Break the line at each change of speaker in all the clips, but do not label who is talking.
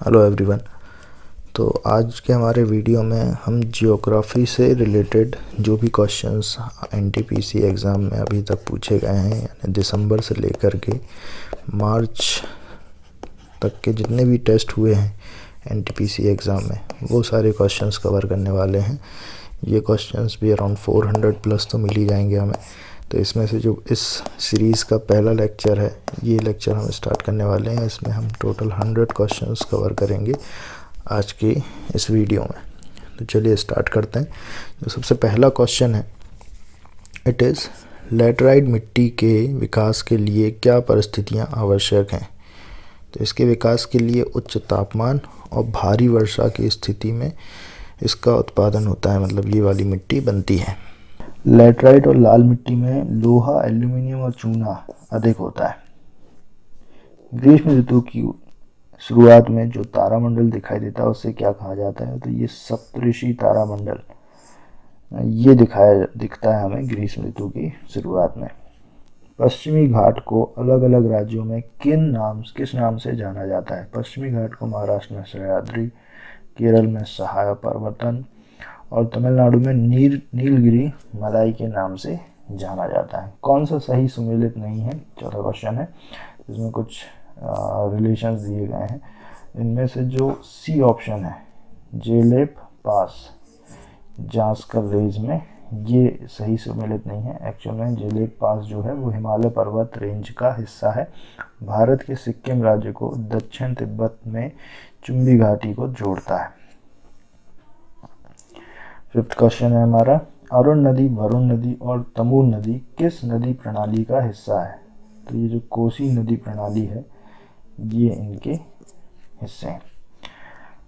Hello everyone. तो आज के हमारे वीडियो में हम जियोग्राफी से रिलेटेड जो भी क्वेश्चंस एनटीपीसी एग्ज़ाम में अभी तक पूछे गए हैं, यानी दिसंबर से लेकर के मार्च तक के जितने भी टेस्ट हुए हैं एनटीपीसी एग्ज़ाम में, वो सारे क्वेश्चंस कवर करने वाले हैं। ये क्वेश्चंस भी अराउंड 400 प्लस तो मिल ही जाएंगे हमें। तो इसमें से जो इस सीरीज़ का पहला लेक्चर है, ये लेक्चर हम स्टार्ट करने वाले हैं। इसमें हम टोटल 100 क्वेश्चंस कवर करेंगे आज की इस वीडियो में। तो चलिए स्टार्ट करते हैं। जो सबसे पहला क्वेश्चन है, इट इज़ लैटराइट मिट्टी के विकास के लिए क्या परिस्थितियां आवश्यक हैं। तो इसके विकास के लिए उच्च तापमान और भारी वर्षा की स्थिति में इसका उत्पादन होता है, मतलब ये वाली मिट्टी बनती है। लैटराइट और लाल मिट्टी में लोहा, एल्यूमिनियम और चूना अधिक होता है। ग्रीष्म ऋतु की शुरुआत में जो तारामंडल दिखाई देता है उसे क्या कहा जाता है। तो ये सप्तऋषि तारामंडल ये दिखता है हमें ग्रीष्म ऋतु की शुरुआत में। पश्चिमी घाट को अलग अलग राज्यों में किस नाम से जाना जाता है। पश्चिमी घाट को महाराष्ट्र में सह्याद्री, केरल में सहाय पर्वतन और तमिलनाडु में नीलगिरी मलाई के नाम से जाना जाता है। कौन सा सही सुमेलित नहीं है, चौथा क्वेश्चन है। इसमें कुछ रिलेशंस दिए गए हैं। इनमें से जो सी ऑप्शन है, जेलेप पास जास्कर रेंज में, ये सही सुमेलित नहीं है। एक्चुअल में जेलेप पास जो है वो हिमालय पर्वत रेंज का हिस्सा है। भारत के सिक्किम राज्य को दक्षिण तिब्बत में चुंबी घाटी को जोड़ता है। फिफ्थ क्वेश्चन है हमारा, अरुण नदी, वरुण नदी और तमूर नदी किस नदी प्रणाली का हिस्सा है। तो ये जो कोसी नदी प्रणाली है ये इनके हिस्से हैं।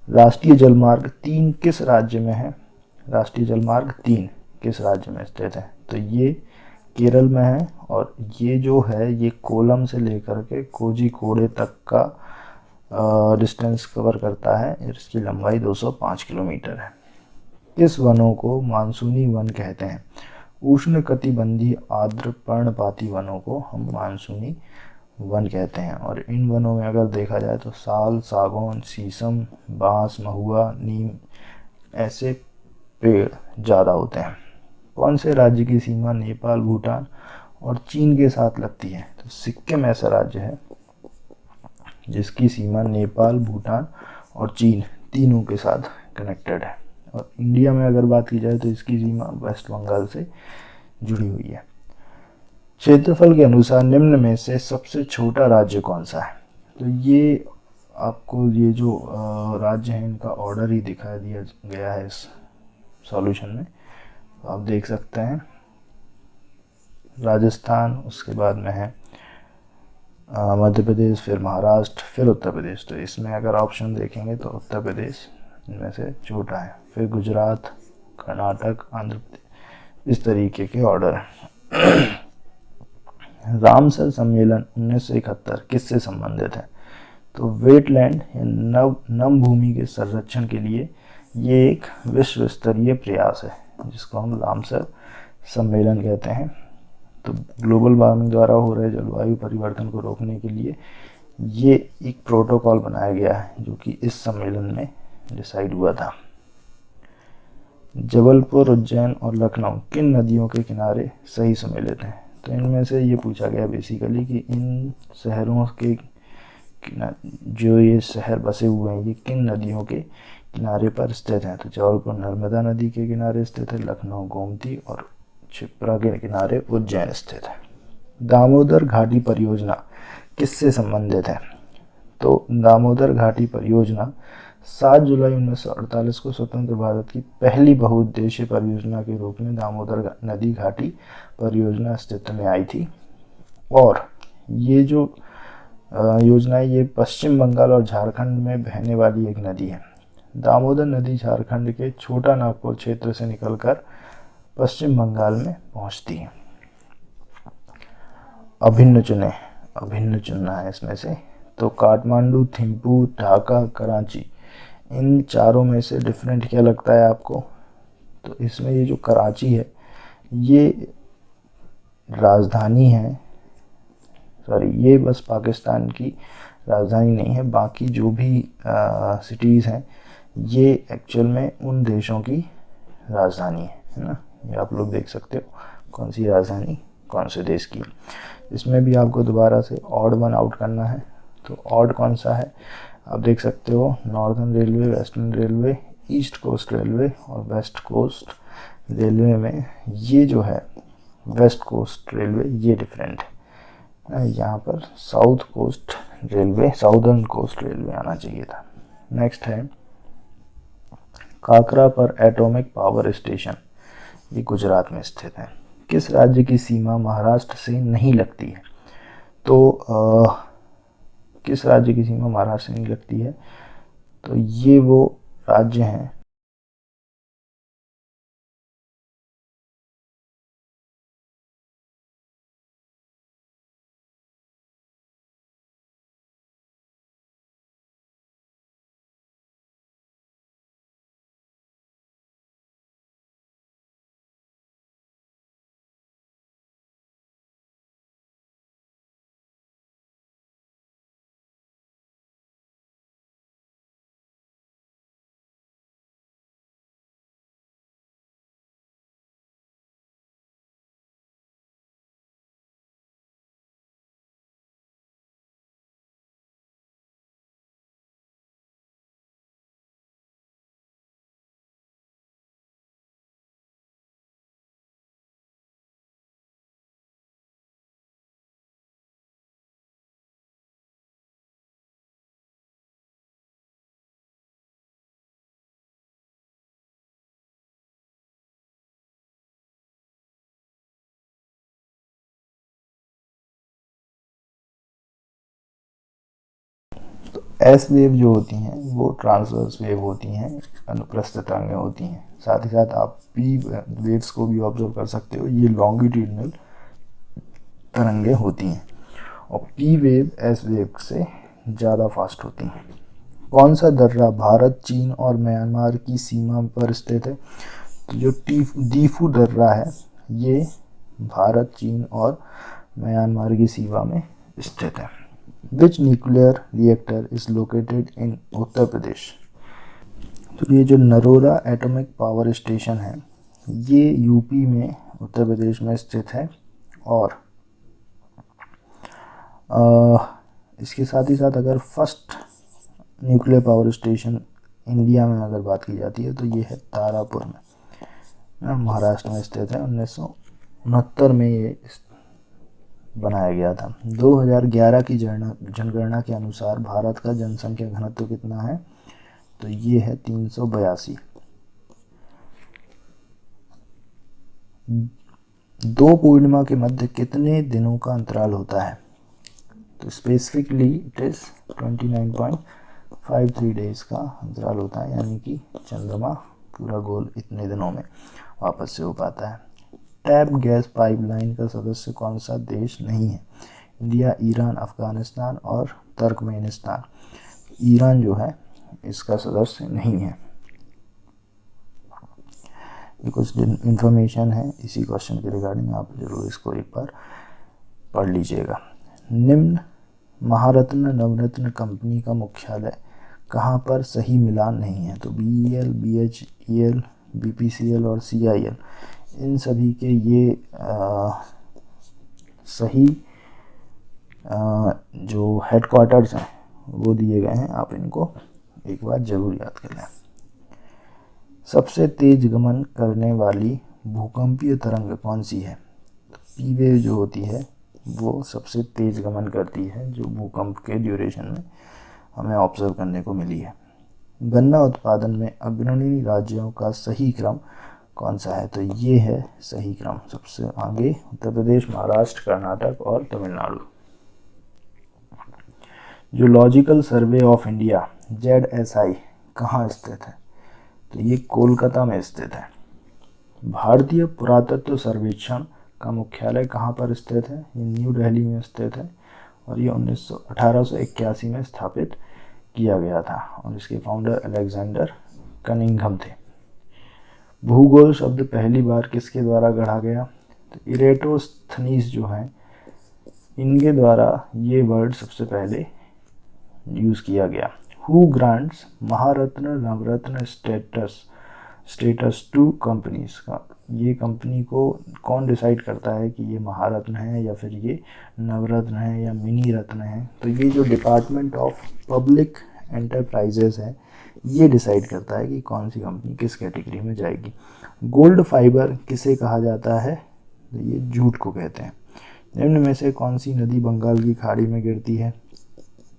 राष्ट्रीय जलमार्ग 3 किस राज्य में है। राष्ट्रीय जलमार्ग 3 किस राज्य में स्थित है। तो ये केरल में है और ये जो है ये कोलम से लेकर के कोझिकोडे तक का डिस्टेंस कवर करता है। इसकी लंबाई 205 किलोमीटर है। किस वनों को मानसूनी वन कहते हैं। उष्ण कटिबंधीय आर्द्र पर्णपाती वनों को हम मानसूनी वन कहते हैं। और इन वनों में अगर देखा जाए तो साल, सागौन, शीशम, बांस, महुआ, नीम ऐसे पेड़ ज़्यादा होते हैं। कौन से राज्य की सीमा नेपाल, भूटान और चीन के साथ लगती है। तो सिक्किम ऐसा राज्य है जिसकी सीमा नेपाल, भूटान और चीन तीनों के साथ कनेक्टेड है। और इंडिया में अगर बात की जाए तो इसकी सीमा वेस्ट बंगाल से जुड़ी हुई है। क्षेत्रफल के अनुसार निम्न में से सबसे छोटा राज्य कौन सा है। तो ये आपको ये जो राज्य हैं इनका ऑर्डर ही दिखा दिया गया है इस सॉल्यूशन में। तो आप देख सकते हैं राजस्थान, उसके बाद में है मध्य प्रदेश, फिर महाराष्ट्र, फिर उत्तर प्रदेश। तो इसमें अगर ऑप्शन देखेंगे तो उत्तर प्रदेश इनमें से छोटा है। फिर गुजरात, कर्नाटक, आंध्र प्रदेश, इस तरीके के ऑर्डर है। रामसर सम्मेलन 1971 किससे संबंधित है। तो वेटलैंड या नम भूमि के संरक्षण के लिए ये एक विश्व स्तरीय प्रयास है जिसको हम रामसर सम्मेलन कहते हैं। तो ग्लोबल वार्मिंग द्वारा हो रहे जलवायु परिवर्तन को रोकने के लिए ये एक प्रोटोकॉल बनाया गया है जो कि इस सम्मेलन में डिसाइड हुआ था। जबलपुर, उज्जैन और लखनऊ किन नदियों के किनारे सही सम्मिलित हैं। तो इनमें से ये पूछा गया बेसिकली कि इन शहरों के जो ये शहर बसे हुए हैं ये किन नदियों के किनारे पर स्थित हैं। तो जबलपुर नर्मदा नदी के किनारे स्थित है, लखनऊ गोमती और क्षिप्रा के किनारे उज्जैन स्थित है। दामोदर घाटी परियोजना किससे संबंधित है। तो दामोदर घाटी परियोजना 7 जुलाई 1948 को स्वतंत्र भारत की पहली बहुउद्देशीय परियोजना के रूप में दामोदर नदी घाटी परियोजना अस्तित्व में आई थी। और ये जो योजना है ये पश्चिम बंगाल और झारखंड में बहने वाली एक नदी है। दामोदर नदी झारखंड के छोटा नागपुर क्षेत्र से निकलकर पश्चिम बंगाल में पहुंचती है। अभिन्न चुनना है इसमें से। तो काठमांडू, थिम्पू, ढाका, कराची, इन चारों में से डिफरेंट क्या लगता है आपको। तो इसमें ये जो कराची है ये राजधानी है, ये बस पाकिस्तान की राजधानी नहीं है। बाकी जो भी सिटीज़ हैं ये एक्चुअल में उन देशों की राजधानी है ना। ये आप लोग देख सकते हो कौन सी राजधानी कौन से देश की। इसमें भी आपको दोबारा से ऑड वन आउट करना है। तो ऑड कौन सा है आप देख सकते हो, northern railway, western railway, east coast railway और वेस्ट कोस्ट रेलवे में ये जो है वेस्ट कोस्ट रेलवे ये डिफरेंट है। यहाँ पर south coast railway, southern coast railway आना चाहिए था। नेक्स्ट है काकरा पर एटॉमिक पावर स्टेशन, ये गुजरात में स्थित है। किस राज्य की सीमा महाराष्ट्र से नहीं लगती है? तो किस राज्य की सीमा महाराष्ट्र से नहीं लगती है? तो ये वो राज्य हैं एस वेव जो होती हैं वो ट्रांसवर्स वेव होती हैं, अनुप्रस्थ तरंगें होती हैं। साथ ही साथ आप पी वेव्स को भी ऑब्जर्व कर सकते हो, ये लॉन्गिट्यूडनल तरंगें होती हैं और पी वेव एस वेव से ज़्यादा फास्ट होती हैं। कौन सा दर्रा भारत, चीन और म्यांमार की सीमा पर स्थित है? तो जो दीफू दर्रा है ये भारत, चीन और म्यांमार की सीमा में स्थित है। Which nuclear reactor is located in Uttar Pradesh? तो ये जो नरोरा एटॉमिक पावर स्टेशन है ये यूपी में उत्तर प्रदेश में स्थित है। और इसके साथ ही साथ अगर first nuclear power station India में अगर बात की जाती है तो ये है तारापुर में, महाराष्ट्र में स्थित है। 1969 में ये बनाया गया था। 2011 की जनगणना के अनुसार भारत का जनसंख्या घनत्व कितना है? तो ये है 382। दो पूर्णिमा के मध्य कितने दिनों का अंतराल होता है? तो स्पेसिफिकली इट इज 29.53 डेज का अंतराल होता है, यानी कि चंद्रमा पूरा गोल इतने दिनों में वापस से हो पाता है। टैप गैस पाइपलाइन का सदस्य कौन सा देश नहीं है? इंडिया, ईरान, अफगानिस्तान और तुर्कमेनिस्तान। ईरान जो है इसका सदस्य नहीं है। ये कुछ इन्फॉर्मेशन है इसी क्वेश्चन के रिगार्डिंग, आप जरूर इसको एक बार पढ़ लीजिएगा। निम्न महारत्न नवरत्न कंपनी का मुख्यालय कहाँ पर सही मिलान नहीं है? तो BEL, BHEL, BPCL और CIL इन सभी के ये सही जो हेडक्वार्टर्स हैं वो दिए गए हैं, आप इनको एक बार जरूर याद कर लें। सबसे तेज गमन करने वाली भूकंपीय तरंग कौन सी है? पी वेव जो होती है वो सबसे तेज गमन करती है जो भूकंप के ड्यूरेशन में हमें ऑब्जर्व करने को मिली है। गन्ना उत्पादन में अग्रणी राज्यों का सही क्रम कौन सा है? तो ये है सही क्रम, सबसे आगे उत्तर प्रदेश, महाराष्ट्र, कर्नाटक और Tamil Nadu. Zoological survey of India ZSI कहाँ स्थित है? तो ये कोलकाता में स्थित है। भारतीय पुरातत्व सर्वेक्षण का मुख्यालय कहाँ पर स्थित है? ये न्यू दिल्ली में स्थित है और ये 1881 में स्थापित किया गया था और इसके फाउंडर अलेक्जेंडर कनिंघम थे। भूगोल शब्द पहली बार किसके द्वारा गढ़ा गया? तो इरेटोस्थनीज जो हैं इनके द्वारा ये वर्ड सबसे पहले यूज़ किया गया। Who grants Maharatna Navratna status to companies का, ये कंपनी को कौन डिसाइड करता है कि ये महारत्न है या फिर ये नवरत्न है या मिनी रत्न है? तो ये जो डिपार्टमेंट ऑफ पब्लिक एंटरप्राइजेस है ये डिसाइड करता है कि कौन सी कंपनी किस कैटेगरी में जाएगी। गोल्ड फाइबर किसे कहा जाता है? तो ये जूट को कहते हैं। निम्न में से कौन सी नदी बंगाल की खाड़ी में गिरती है?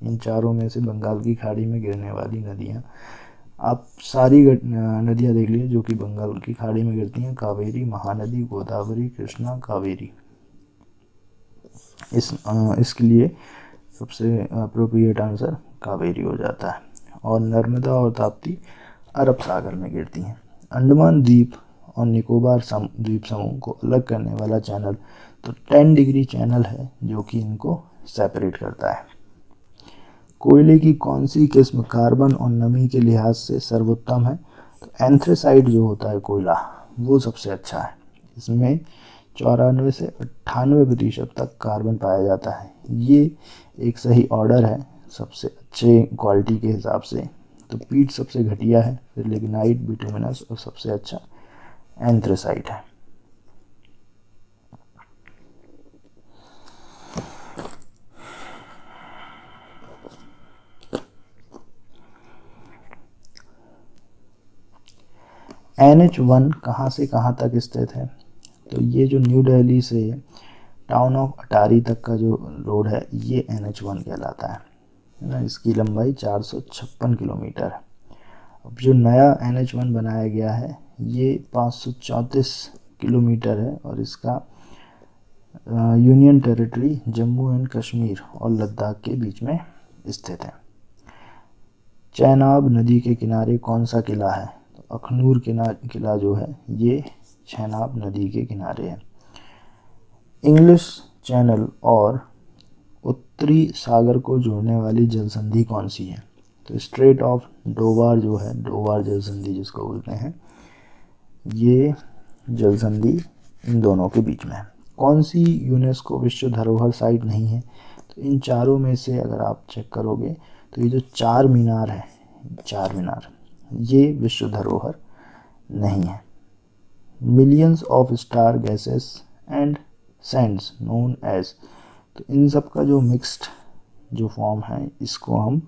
इन चारों में से बंगाल की खाड़ी में गिरने वाली नदियाँ, आप सारी नदियाँ देख लीजिए जो कि बंगाल की खाड़ी में गिरती हैं। कावेरी, महानदी, गोदावरी, कृष्णा, कावेरी। इसके लिए सबसे अप्रोप्रिएट आंसर कावेरी हो जाता है। और नर्मदा और ताप्ती अरब सागर में गिरती हैं। अंडमान द्वीप और निकोबार द्वीप समूह को अलग करने वाला चैनल तो 10 डिग्री चैनल है जो कि इनको सेपरेट करता है। कोयले की कौन सी किस्म कार्बन और नमी के लिहाज से सर्वोत्तम है? तो एंथ्रेसाइट जो होता है कोयला वो सबसे अच्छा है। इसमें 94 से 98% तक कार्बन पाया जाता है। ये एक सही ऑर्डर है सबसे अच्छे क्वालिटी के हिसाब से। तो पीट सबसे घटिया है, फिर लिग्नाइट, बिटुमिनस और सबसे अच्छा एंथ्रेसाइट है। NH1 कहाँ से कहाँ तक स्थित है? तो ये जो न्यू दिल्ली से टाउन ऑफ अटारी तक का जो रोड है ये NH1 कहलाता है ना। इसकी लंबाई 456 किलोमीटर है। अब जो नया NH1 बनाया गया है ये 534 किलोमीटर है और इसका union territory Jammu and Kashmir और लद्दाख के बीच में स्थित है। चेनाब नदी के किनारे कौन सा किला है? तो अखनूर किला जो है ये चेनाब नदी के किनारे है। इंग्लिश चैनल और उत्तरी सागर को जोड़ने वाली जलसंधि कौन सी है? तो स्ट्रेट ऑफ डोवार जो है, डोवार जलसंधि जिसको बोलते हैं, ये जलसंधि इन दोनों के बीच में है। कौन सी यूनेस्को विश्व धरोहर साइट नहीं है? तो इन चारों में से अगर आप चेक करोगे तो ये जो चार मीनार है, चार मीनार, ये विश्व धरोहर नहीं है। Millions of star gases and sands known as, तो इन सब का जो मिक्स्ड जो फॉर्म है इसको हम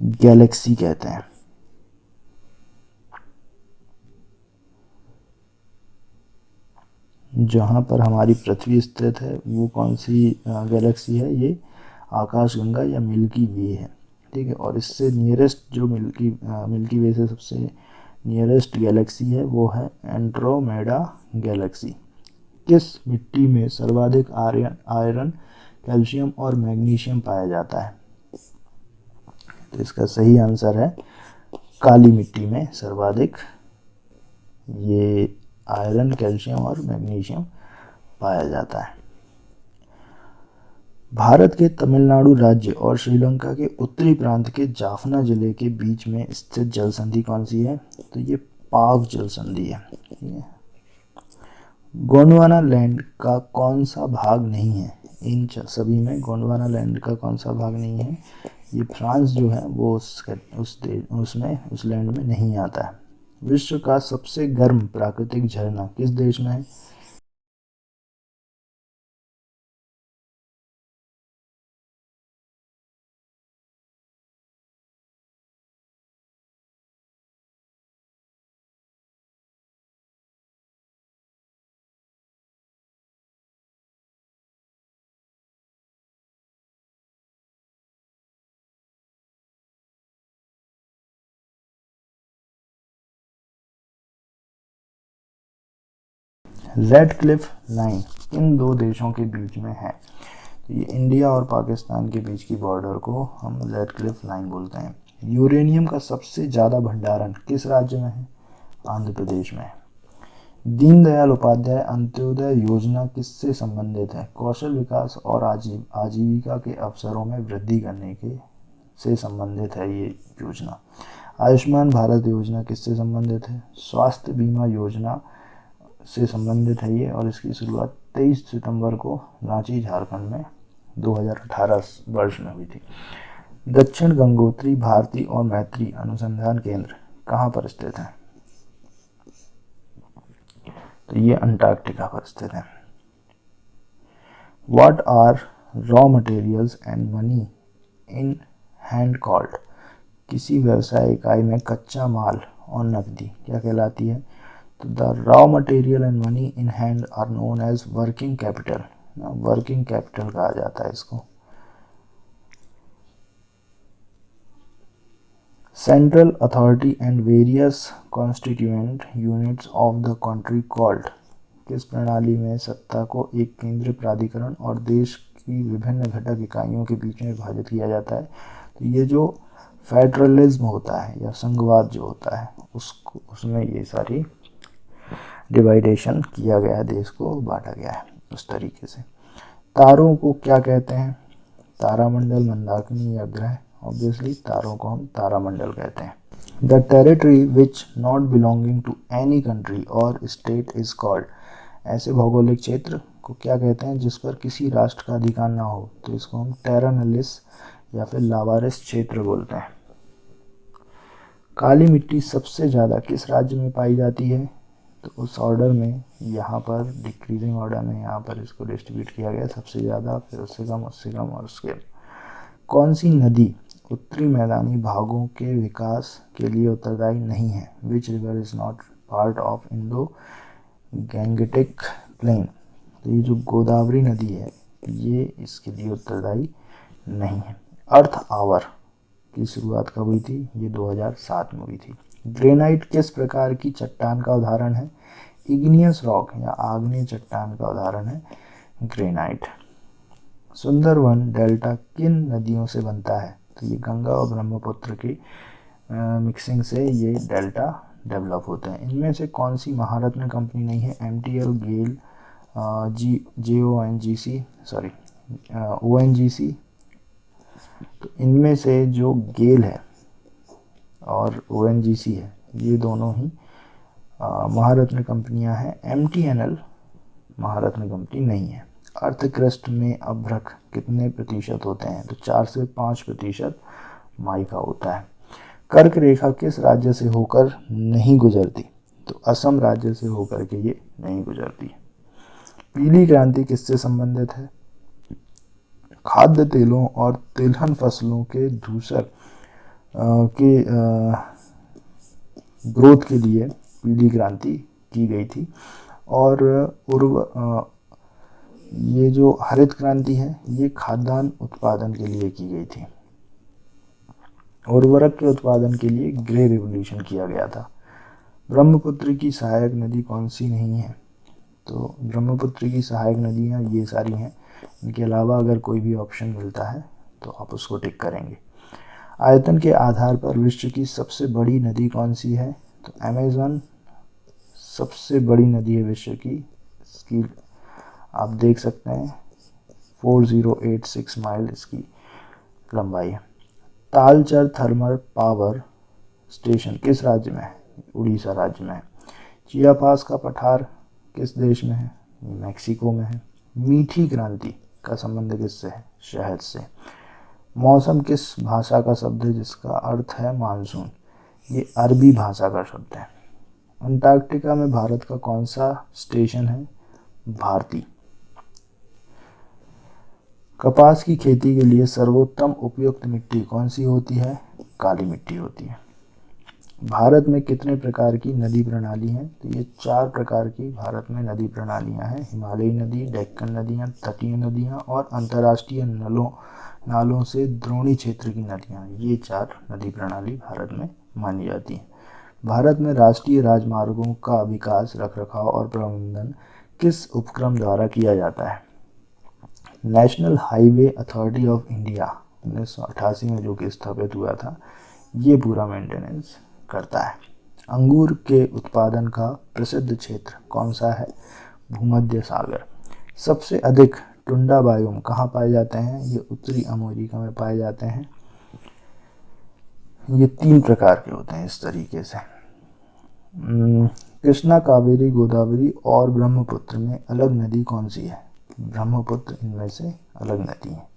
गैलेक्सी कहते हैं। जहाँ पर हमारी पृथ्वी स्थित है वो कौन सी गैलेक्सी है? ये आकाशगंगा या मिल्की वे है, ठीक है। और इससे नियरेस्ट जो मिल्की वे से सबसे नियरेस्ट गैलेक्सी है वो है एंड्रोमेडा गैलेक्सी। किस मिट्टी में सर्वाधिक आयरन, कैल्शियम और मैग्नीशियम पाया जाता है? तो इसका सही आंसर है काली मिट्टी में सर्वाधिक ये आयरन, कैल्शियम और मैग्नीशियम पाया जाता है। भारत के तमिलनाडु राज्य और श्रीलंका के उत्तरी प्रांत के जाफना जिले के बीच में स्थित जलसंधि कौन सी है? तो ये पाक जलसंधि है, ठीक है। गोंडवाना लैंड का कौन सा भाग नहीं है? इन सभी में गोंडवाना लैंड का कौन सा भाग नहीं है? ये फ्रांस जो है वो उस लैंड में नहीं आता है। विश्व का सबसे गर्म प्राकृतिक झरना किस देश में है? रेड क्लिफ लाइन किन दो देशों के बीच में है? तो ये इंडिया और पाकिस्तान के बीच की बॉर्डर को हम रेड क्लिफ लाइन बोलते हैं। यूरेनियम का सबसे ज़्यादा भंडारण किस राज्य में है? आंध्र प्रदेश में है। दीनदयाल उपाध्याय अंत्योदय योजना किससे संबंधित है? कौशल विकास और आजीविका के अवसरों में वृद्धि करने के से संबंधित है ये योजना। आयुष्मान भारत योजना किससे संबंधित है? स्वास्थ्य बीमा योजना से संबंधित है ये, और इसकी शुरुआत 23 सितंबर को रांची झारखंड में 2018 वर्ष में हुई थी। दक्षिण गंगोत्री भारती और मैत्री अनुसंधान केंद्र कहाँ पर स्थित है? तो ये अंटार्कटिका पर स्थित है। What are raw materials and money in hand called? किसी व्यवसाय इकाई में कच्चा माल और नकदी क्या कहलाती है? तो the raw material and money in hand are known as working capital. Working capital कहा जाता है इसको। Central authority and various constituent units of the country called. किस प्रणाली में सत्ता को एक केंद्रीय प्राधिकरण और देश की विभिन्न घटक इकाइयों के बीच में विभाजित किया जाता है? तो ये जो फेडरलिज्म होता है या संघवाद जो होता है उसमें ये सारी डिवाइडेशन किया गया है, देश को बांटा गया है उस तरीके से। तारों को क्या कहते हैं? तारामंडल, मंदाकिनी या ग्रह? ऑब्वियसली तारों को हम तारामंडल कहते हैं। The territory which not belonging to any country और स्टेट इज कॉल्ड। ऐसे भौगोलिक क्षेत्र को क्या कहते हैं जिस पर किसी राष्ट्र का अधिकार ना हो? तो इसको हम टेरा नलिस या फिर लावारिस क्षेत्र बोलते हैं। काली मिट्टी सबसे ज़्यादा किस राज्य में पाई जाती है? तो उस ऑर्डर में यहाँ पर डिक्रीजिंग ऑर्डर में यहाँ पर इसको डिस्ट्रीब्यूट किया गया, सबसे ज़्यादा, फिर उससे कम, उससे कम और उसके। कौन सी नदी उत्तरी मैदानी भागों के विकास के लिए उत्तरदायी नहीं है? Which river is not part of Indo Gangetic plain. तो ये जो गोदावरी नदी है ये इसके लिए उत्तरदायी नहीं है। अर्थ आवर की शुरुआत कब हुई थी? ये 2007 में हुई थी। ग्रेनाइट किस प्रकार की चट्टान का उदाहरण है? इग्नियस रॉक या आग्नेय चट्टान का उदाहरण है ग्रेनाइट। सुंदरवन डेल्टा किन नदियों से बनता है? तो ये गंगा और ब्रह्मपुत्र की मिक्सिंग से ये डेल्टा डेवलप होते हैं। इनमें से कौन सी महारत्न कंपनी नहीं है? MTL, गेल, ONGC। तो इनमें से जो गेल है और ONGC है ये दोनों ही महारत्न कंपनियां हैं। MTNL महारत्न कंपनी नहीं है। अर्थ क्रस्ट में अभ्रक कितने प्रतिशत होते हैं? तो 4 से 5% माइका होता है। कर्क रेखा किस राज्य से होकर नहीं गुजरती? तो असम राज्य से होकर के ये नहीं गुजरती। पीली क्रांति किससे संबंधित है? खाद्य तेलों और तिलहन फसलों के धूसर के ग्रोथ के लिए पीली क्रांति की गई थी। और ये जो हरित क्रांति है ये खाद्यान्न उत्पादन के लिए की गई थी। उर्वरक के उत्पादन के लिए ग्रे रिवॉल्यूशन किया गया था। ब्रह्मपुत्र की सहायक नदी कौन सी नहीं है? तो ब्रह्मपुत्र की सहायक नदियाँ ये सारी हैं। इनके अलावा अगर कोई भी ऑप्शन मिलता है तो आप उसको टिक करेंगे। आयतन के आधार पर विश्व की सबसे बड़ी नदी कौन सी है? तो अमेज़न सबसे बड़ी नदी है विश्व की। इसकी आप देख सकते हैं 4086 माइल इसकी लंबाई है। तालचर थर्मल पावर स्टेशन किस राज्य में है? उड़ीसा राज्य में है। चियापास का पठार किस देश में है? मैक्सिको में है। मीठी क्रांति का संबंध किससे है? शहद से। मौसम किस भाषा का शब्द है जिसका अर्थ है मानसून? ये अरबी भाषा का शब्द है। अंटार्कटिका में भारत का कौन सा स्टेशन है? भारती। कपास की खेती के लिए सर्वोत्तम उपयुक्त मिट्टी कौन सी होती है? काली मिट्टी होती है। भारत में कितने प्रकार की नदी प्रणाली हैं? तो ये 4 प्रकार की भारत में नदी प्रणालियां हैं। हिमालयी नदी, डेक्कन नदियां, तटीय नदियां और अंतर्राष्ट्रीय नालों से द्रोणी क्षेत्र की नदियां। ये 4 नदी प्रणाली भारत में मानी जाती हैं। भारत में राष्ट्रीय राजमार्गों का विकास, रखरखाव और प्रबंधन किस उपक्रम द्वारा किया जाता है? National highway authority of India 1988 में जो कि स्थापित हुआ था ये पूरा मेंटेनेंस करता है। अंगूर के उत्पादन का प्रसिद्ध क्षेत्र कौन सा है? भूमध्य सागर। सबसे अधिक टुंडा बायोम कहाँ पाए जाते हैं? ये उत्तरी अमेरिका में पाए जाते हैं। ये 3 प्रकार के होते हैं इस तरीके से। कृष्णा, कावेरी, गोदावरी और ब्रह्मपुत्र में अलग नदी कौन सी है? ब्रह्मपुत्र इनमें से अलग नदी है।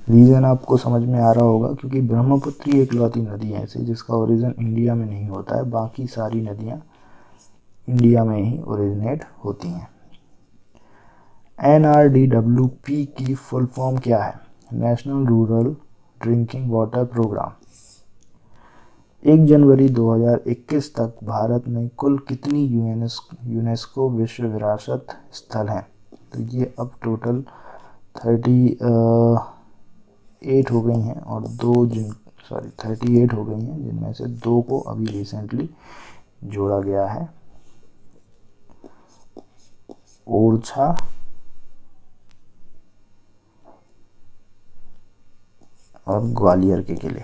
रीज़न आपको समझ में आ रहा होगा, क्योंकि ब्रह्मपुत्र ही एकलौती नदी है ऐसी जिसका ओरिजिन इंडिया में नहीं होता है, बाकी सारी नदियाँ इंडिया में ही ओरिजिनेट होती हैं। NRDWP की फुल फॉर्म क्या है? National rural drinking water programme. 1 जनवरी 2021 तक भारत में कुल कितनी यूनेस्को विश्व विरासत स्थल हैं? तो ये अब टोटल 38 हो गई हैं, और 38 हो गई हैं, जिनमें से 2 को अभी रिसेंटली जोड़ा गया है, ओरछा और ग्वालियर के किले।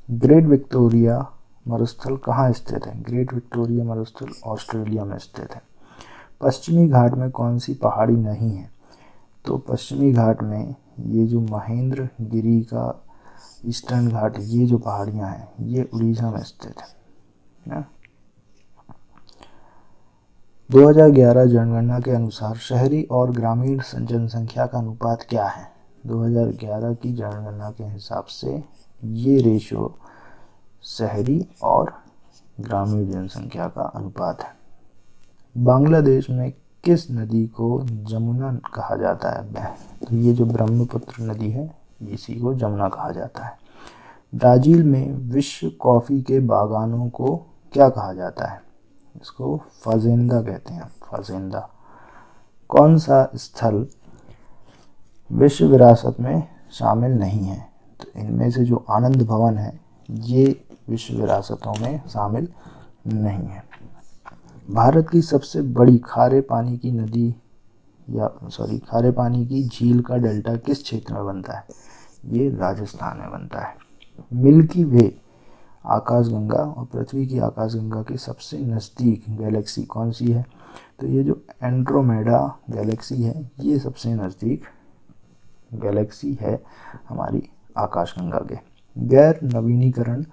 ग्रेट विक्टोरिया मरुस्थल कहाँ स्थित है? ग्रेट विक्टोरिया मरुस्थल ऑस्ट्रेलिया में स्थित है। पश्चिमी घाट में कौन सी पहाड़ी नहीं है? तो पश्चिमी घाट में ये जो महेंद्र गिरी का ईस्टर्न घाट, ये जो पहाड़ियाँ हैं, ये उड़ीसा में स्थित है। 2011 जनगणना के अनुसार शहरी और ग्रामीण जनसंख्या का अनुपात क्या है? 2011 की जनगणना के हिसाब से ये रेशो शहरी और ग्रामीण जनसंख्या का अनुपात है। बांग्लादेश में किस नदी को जमुना कहा जाता है? तो ये जो ब्रह्मपुत्र नदी है, इसी को जमुना कहा जाता है। ब्राज़ील में विश्व कॉफ़ी के बागानों को क्या कहा जाता है? इसको फाजेंदा कहते हैं, फाजेंदा। कौन सा स्थल विश्व विरासत में शामिल नहीं है? तो इनमें से जो आनंद भवन है, ये विश्व विरासतों में शामिल नहीं है। भारत की सबसे बड़ी खारे पानी की झील का डेल्टा किस क्षेत्र में बनता है? ये राजस्थान में बनता है। मिल्की वे आकाशगंगा और पृथ्वी की आकाशगंगा के सबसे नज़दीक गैलेक्सी कौन सी है? तो ये जो एंड्रोमेडा गैलेक्सी है, ये सबसे नज़दीक गैलेक्सी है हमारी आकाशगंगा के। गैर नवीनीकरण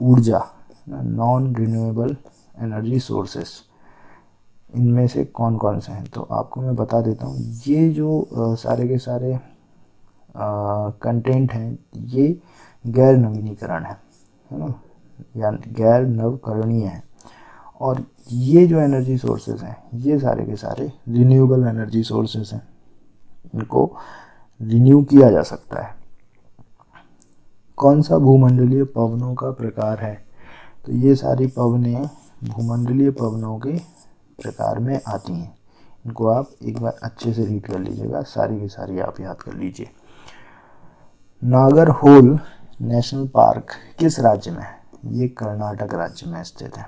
ऊर्जा, नॉन रिन्यूएबल एनर्जी सोर्सेस, इनमें से कौन कौन से हैं? तो आपको मैं बता देता हूँ। ये जो सारे के सारे कंटेंट हैं, ये गैर नवीनीकरण है ना, या गैर नवकरणीय है। और ये जो एनर्जी सोर्सेज हैं, ये सारे के सारे रिन्यूएबल एनर्जी सोर्सेज हैं, इनको रिन्यू किया जा सकता है। कौन सा भूमंडलीय पवनों का प्रकार है? तो ये सारी पवनें भूमंडलीय पवनों के प्रकार में आती हैं। इनको आप एक बार अच्छे से रीड कर लीजिएगा, सारी की सारी आप याद कर लीजिए। नागरहोल नेशनल पार्क किस राज्य में है? ये कर्नाटक राज्य में स्थित है।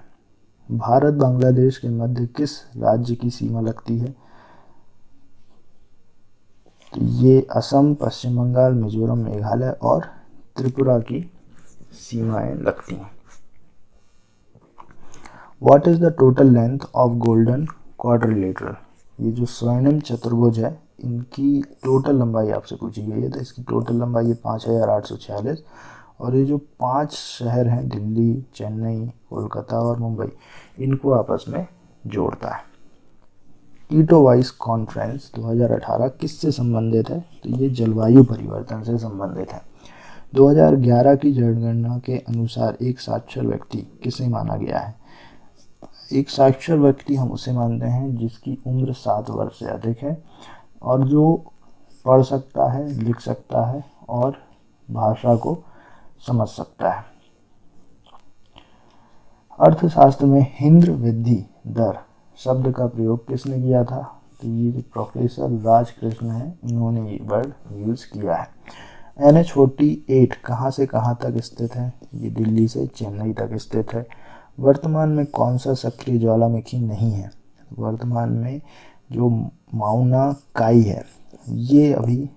भारत बांग्लादेश के मध्य किस राज्य की सीमा लगती है? तो ये असम, पश्चिम बंगाल, मिजोरम, मेघालय और त्रिपुरा की सीमाएं लगती हैं। What is the total length of golden quadrilateral? ये जो स्वर्णिम चतुर्भुज है, इनकी टोटल लंबाई आपसे पूछी गई है, तो इसकी टोटल लंबाई है 5846। और ये जो 5 शहर हैं, दिल्ली, चेन्नई, कोलकाता और मुंबई, इनको आपस में जोड़ता है। कीटोवाइस कॉन्फ्रेंस 2018 किससे संबंधित है? तो ये जलवायु परिवर्तन से संबंधित है। 2011 की जनगणना के अनुसार एक साक्षर व्यक्ति किसे माना गया है? एक साक्षर व्यक्ति हम उसे मानते हैं जिसकी उम्र 7 वर्ष से अधिक है और जो पढ़ सकता है, लिख सकता है और भाषा को समझ सकता है। अर्थशास्त्र में हिंद्र वृद्धि दर शब्द का प्रयोग किसने किया था? तो ये जो प्रोफेसर राजकृष्ण है, इन्होंने ये वर्ड यूज़ किया है। NH48 कहाँ से कहाँ तक स्थित है? ये दिल्ली से चेन्नई तक स्थित है। वर्तमान में कौन सा सक्रिय ज्वालामुखी नहीं है? वर्तमान में जो माउना काई है, ये अभी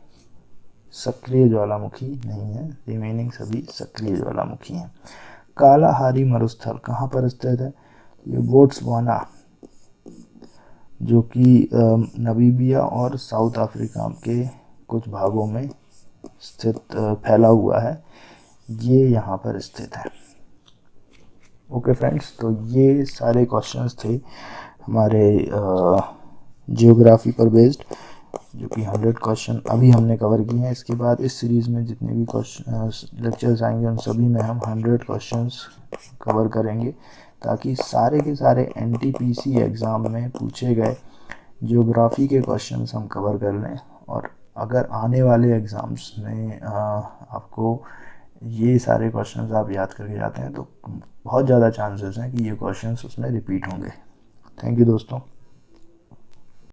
सक्रिय ज्वालामुखी नहीं है, रिमेनिंग सभी सक्रिय ज्वालामुखी हैं। कालाहारी मरुस्थल कहाँ पर स्थित है? ये बोट्सवाना, जो कि नमीबिया और साउथ अफ्रीका के कुछ भागों में स्थित फैला हुआ है, ये यहाँ पर स्थित है। ओके फ्रेंड्स, तो ये सारे क्वेश्चंस थे हमारे जियोग्राफी पर बेस्ड, जो कि 100 क्वेश्चन अभी हमने कवर किए हैं। इसके बाद इस सीरीज़ में जितने भी क्वेश्चन लेक्चर्स आएंगे उन सभी में हम 100 क्वेश्चंस कवर करेंगे, ताकि सारे के सारे एनटीपीसी एग्ज़ाम में पूछे गए जियोग्राफी के क्वेश्चंस हम कवर कर लें। और अगर आने वाले एग्ज़ाम्स में आपको ये सारे क्वेश्चंस आप याद करके जाते हैं तो बहुत ज़्यादा चांसेस हैं कि ये क्वेश्चंस उसमें रिपीट होंगे। थैंक यू दोस्तों।